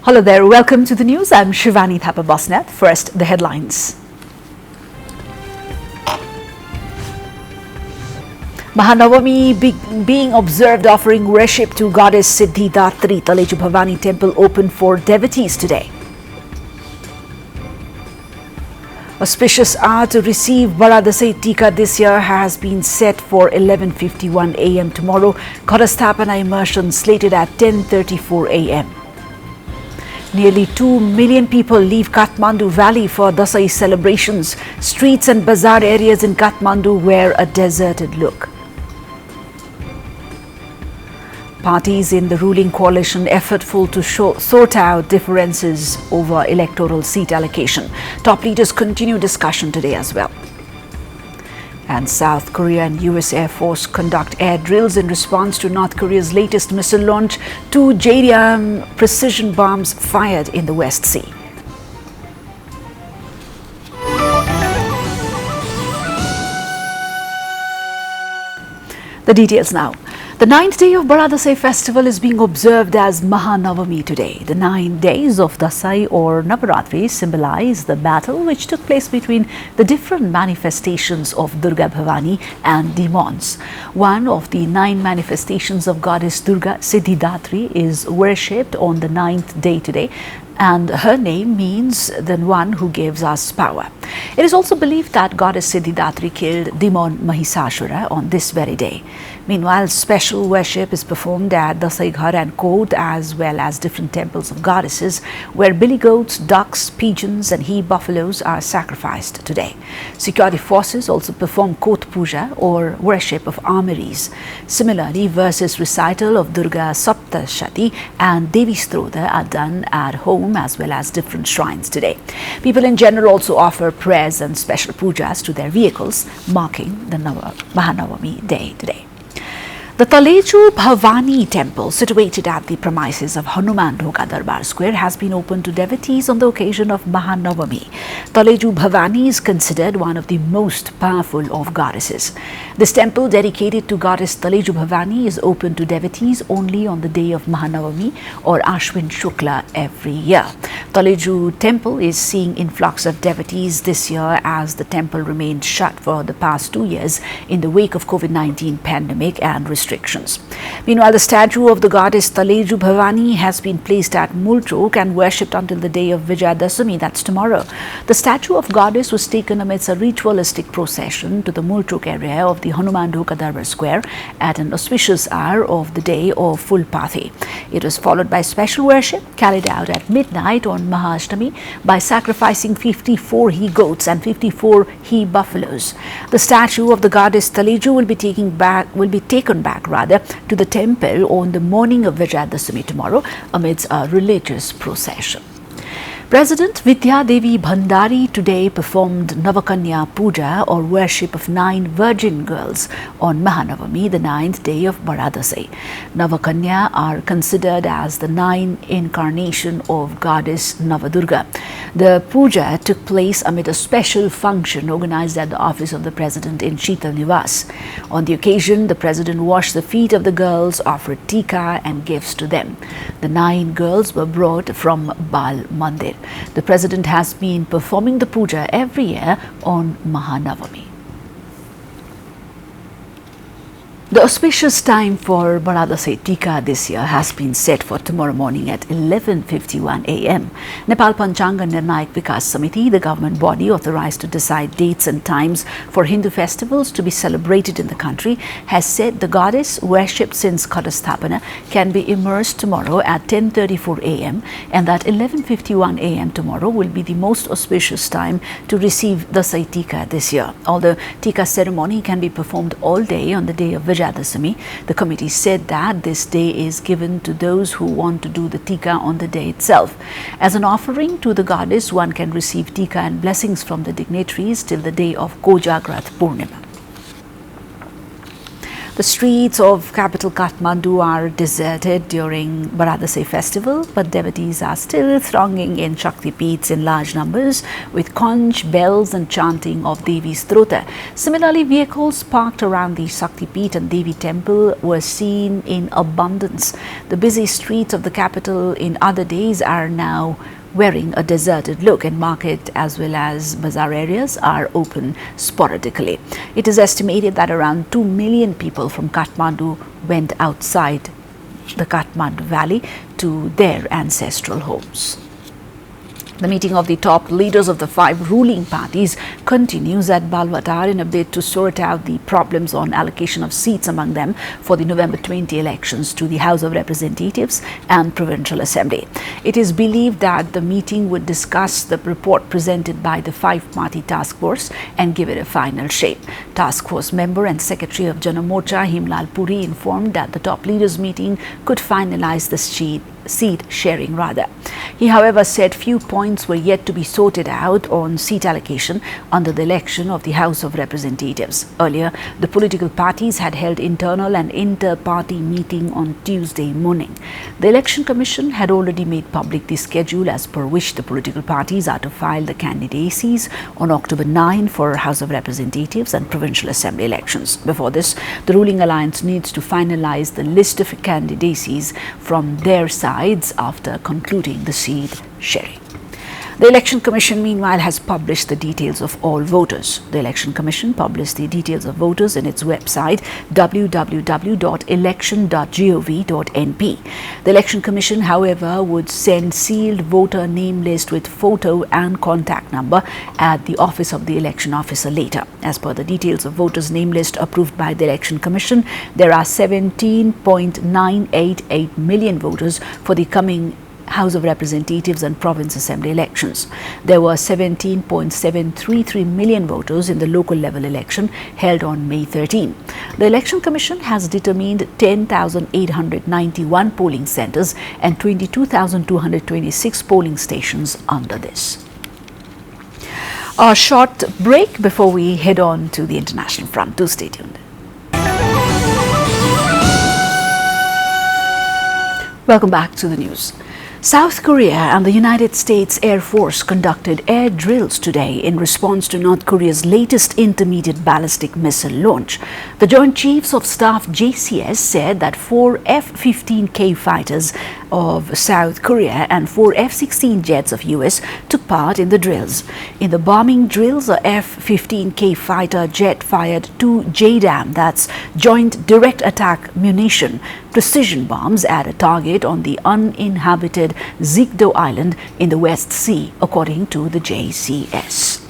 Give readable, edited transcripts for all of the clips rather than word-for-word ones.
Hello there, welcome to the news. I'm Shivanee Thapa Basnyat. First, the headlines. Mahanavami being observed offering worship to goddess Siddhi Datri. Taleju Bhavani temple open for devotees today. Auspicious hour to receive Baradasai Tika this year has been set for 11:51 a.m. tomorrow. Ghadasthapana immersion slated at 10:34 a.m. Nearly 2 million people leave Kathmandu Valley for Dasai celebrations. Streets and bazaar areas in Kathmandu wear a deserted look. Parties in the ruling coalition effortful to sort out differences over electoral seat allocation. Top leaders continue discussion today as well. And South Korea and US Air Force conduct air drills in response to North Korea's latest missile launch. 2 JDAM precision bombs fired in the West Sea. The details now. The 9th day of Baradasai festival is being observed as Mahanavami today. The 9 days of Dasai or Navaratri symbolize the battle which took place between the different manifestations of Durga Bhavani and demons. One of the 9 manifestations of goddess Durga, Siddhi Datri, is worshipped on the 9th day today, and her name means the one who gives us power. It is also believed that goddess Siddhi Datri killed demon Mahishasura on this very day. Meanwhile, special worship is performed at Dasai Ghar and Kot as well as different temples of goddesses where billy goats, ducks, pigeons and he-buffaloes are sacrificed today. Security forces also perform Kot Puja or worship of armories. Similarly, verses recital of Durga Saptashati and Devi Stroda are done at home as well as different shrines today. People in general also offer prayers and special pujas to their vehicles, marking the Mahanavami day today. The Taleju Bhavani temple, situated at the premises of Hanuman Dhoka Darbar Square, has been opened to devotees on the occasion of Mahanavami. Taleju Bhavani is considered one of the most powerful of goddesses. This temple, dedicated to goddess Taleju Bhavani, is open to devotees only on the day of Mahanavami or Ashwin Shukla every year. Taleju temple is seeing influx of devotees this year as the temple remained shut for the past 2 years in the wake of COVID-19 pandemic and restrictions. Meanwhile, the statue of the goddess Taleju Bhavani has been placed at Mulchok and worshipped until the day of Vijayadashami, that's tomorrow. The statue of goddess was taken amidst a ritualistic procession to the Mulchok area of the Hanuman Dhoka Darbar Square at an auspicious hour of the day of full Pathi. It was followed by special worship carried out at midnight on Mahashtami by sacrificing 54 he-goats and 54 he-buffaloes. The statue of the goddess Taleju will be taken back to the temple on the morning of Vijayadashami tomorrow amidst a religious procession. President Vidya Devi Bhandari today performed Navakanya Puja or worship of 9 virgin girls on Mahanavami, the 9th day of Baradasai. Navakanya are considered as the 9 incarnation of goddess Navadurga. The puja took place amid a special function organized at the office of the president in Sheetal Nivas. On the occasion, the president washed the feet of the girls, offered tika and gifts to them. The 9 girls were brought from Bal Mandir. The president has been performing the puja every year on Mahanavami. The auspicious time for Baradasai Tika this year has been set for tomorrow morning at 11:51 a.m. Nepal Panchanga Nirnayak Vikas Samiti, the government body authorized to decide dates and times for Hindu festivals to be celebrated in the country, has said the goddess worshipped since Ghadasthapana can be immersed tomorrow at 10:34 a.m. and that 11:51 a.m. tomorrow will be the most auspicious time to receive Dasai Tika this year. Although Tika ceremony can be performed all day on the day of Vijayadashami, the committee said that this day is given to those who want to do the Tika on the day itself. As an offering to the goddess, one can receive Tika and blessings from the dignitaries till the day of Kojagrat Purnima. The streets of capital Kathmandu are deserted during Baradase festival, but devotees are still thronging in Shakti Peeths in large numbers with conch, bells and chanting of Devi Strota. Similarly, vehicles parked around the Shakti Peeth and Devi temple were seen in abundance. The busy streets of the capital in other days are now wearing a deserted look, and market as well as bazaar areas are open sporadically. It is estimated that around 2 million people from Kathmandu went outside the Kathmandu Valley to their ancestral homes. The meeting of the top leaders of the 5 ruling parties continues at Balwatar in a bid to sort out the problems on allocation of seats among them for the November 20 elections to the House of Representatives and Provincial Assembly. It is believed that the meeting would discuss the report presented by the 5-party task force and give it a final shape. Task force member and Secretary of Jana Morcha Himlal Puri informed that the top leaders meeting could finalize the seat sharing rather. He, however, said few points were yet to be sorted out on seat allocation under the election of the House of Representatives. Earlier, the political parties had held internal and inter-party meeting on Tuesday morning. The Election Commission had already made public the schedule as per which the political parties are to file the candidacies on October 9 for House of Representatives and Provincial Assembly elections. Before this, the ruling alliance needs to finalize the list of candidacies from their sides after concluding the seat sharing. The Election Commission, meanwhile, has published the details of all voters. The Election Commission published the details of voters in its website www.election.gov.np. The Election Commission, however, would send sealed voter name list with photo and contact number at the office of the election officer later. As per the details of voters name list approved by the Election Commission, there are 17.988 million voters for the coming House of Representatives and Province Assembly elections. There were 17.733 million voters in the local level election held on May 13. The Election Commission has determined 10,891 polling centres and 22,226 polling stations under this. A short break before we head on to the international front. Do stay tuned. Welcome back to the news. South Korea and the United States Air Force conducted air drills today in response to North Korea's latest intermediate ballistic missile launch. The Joint Chiefs of Staff JCS said that 4 F-15K fighters of South Korea and 4 F-16 jets of US took part in the drills. In the bombing drills, a F-15K fighter jet fired 2 JDAM, that's Joint Direct Attack Munition, precision bombs at a target on the uninhabited Zigdo Island in the West Sea, according to the JCS.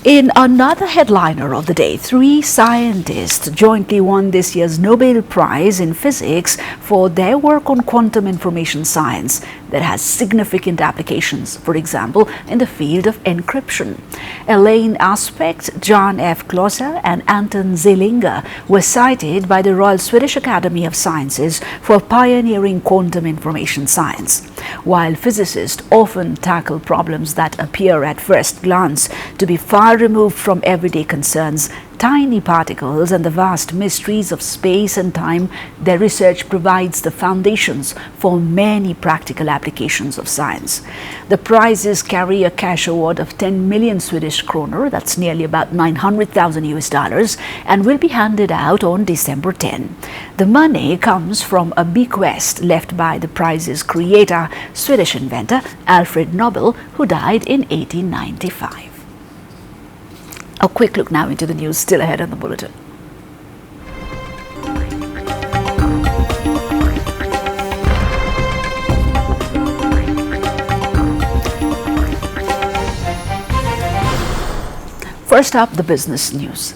In another headliner of the day, 3 scientists jointly won this year's Nobel Prize in Physics for their work on quantum information science that has significant applications, for example, in the field of encryption. Elaine Aspect, John F. Klosser and Anton Zeilinger were cited by the Royal Swedish Academy of Sciences for pioneering quantum information science. While physicists often tackle problems that appear at first glance to be far removed from everyday concerns, tiny particles and the vast mysteries of space and time, their research provides the foundations for many practical applications of science. The prizes carry a cash award of 10 million Swedish kronor, that's nearly about $900,000 and will be handed out on December 10. The money comes from a bequest left by the prize's creator, Swedish inventor Alfred Nobel, who died in 1895. A quick look now into the news still ahead on the bulletin. First up, the business news.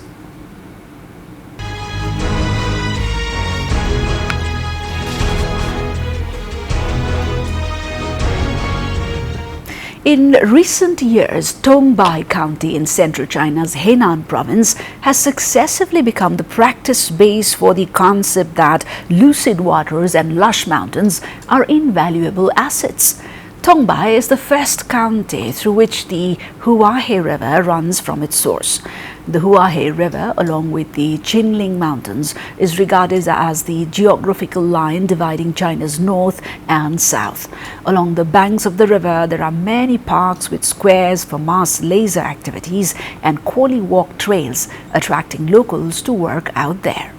In recent years, Tongbai County in central China's Henan province has successively become the practice base for the concept that lucid waters and lush mountains are invaluable assets. Tongbai is the first county through which the Huahe River runs from its source. The Huahe River, along with the Qinling Mountains, is regarded as the geographical line dividing China's north and south. Along the banks of the river, there are many parks with squares for mass laser activities and quali walk trails, attracting locals to work out there.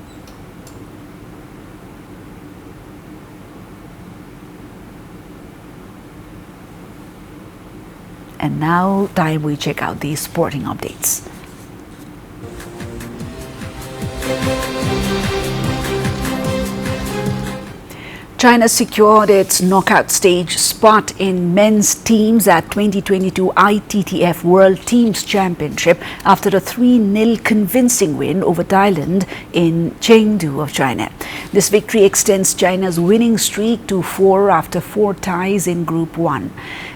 And now, time we check out the sporting updates. China secured its knockout stage spot in men's teams at 2022 ITTF World Teams Championship after a 3-0 convincing win over Thailand in Chengdu of China. This victory extends China's winning streak to 4 after 4 ties in Group 1.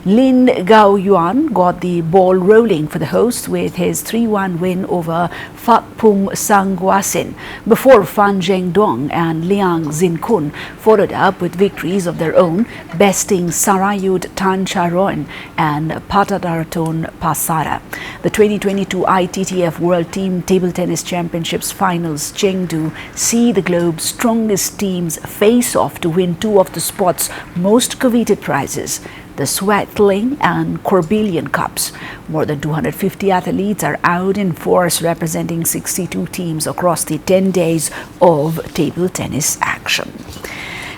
Lin Gaoyuan got the ball rolling for the hosts with his 3-1 win over Phakphum Sangwasin before Fan Zhengdong and Liang Zinkun followed up with victories of their own, besting Sarayud Tancharoen and Patadaraton Pasara. The 2022 ITTF World Team Table Tennis Championships Finals Chengdu see the globe's strongest teams face off to win 2 of the spot's most coveted prizes, the Swatling and Corbelian Cups. More than 250 athletes are out in force representing 62 teams across the 10 days of table tennis action.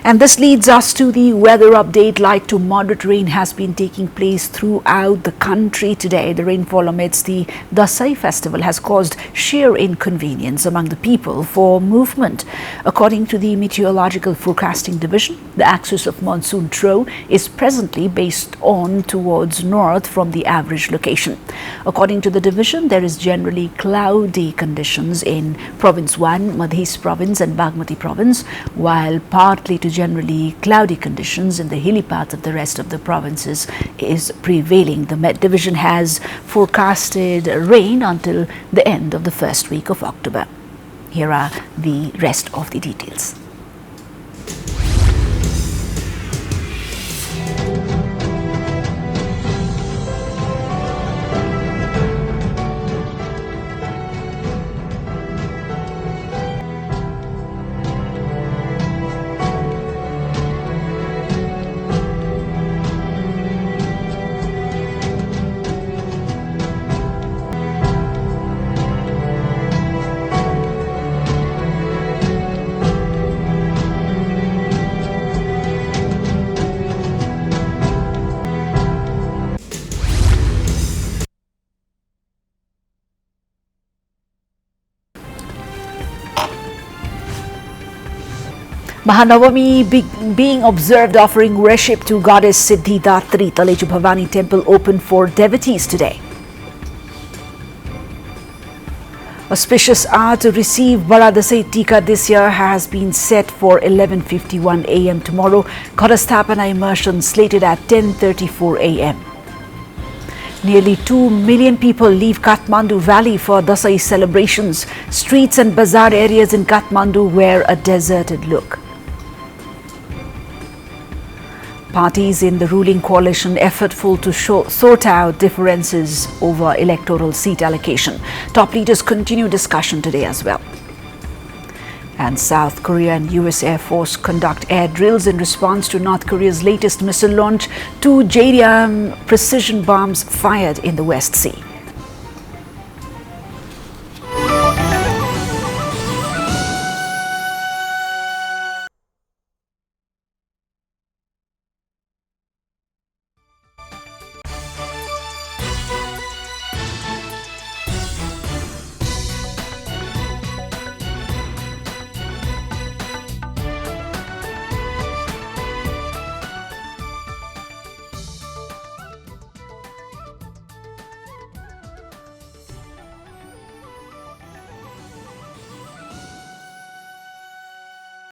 And this leads us to the weather update. Light to moderate rain has been taking place throughout the country today. The rainfall amidst the Dasai festival has caused sheer inconvenience among the people for movement. According to the Meteorological Forecasting Division, the axis of monsoon trough is presently based on towards north from the average location. According to the division, there is generally cloudy conditions in Province 1, Madhya Province and Bagmati Province, while partly to generally cloudy conditions in the hilly parts of the rest of the provinces is prevailing. The Met Division has forecasted rain until the end of the first week of October. Here are the rest of the details. Mahanavami being observed offering worship to goddess Siddhidatri. Taleju Bhavani temple open for devotees today. Auspicious hour to receive Baradasai Tika this year has been set for 11:51 a.m. tomorrow. Ghadasthapana immersion slated at 10:34 a.m. Nearly 2 million people leave Kathmandu Valley for Dasai celebrations. Streets and bazaar areas in Kathmandu wear a deserted look. Parties in the ruling coalition effortful to sort out differences over electoral seat allocation. Top leaders continue discussion today as well. And South Korea and US Air Force conduct air drills in response to North Korea's latest missile launch. 2 JDAM precision bombs fired in the West Sea.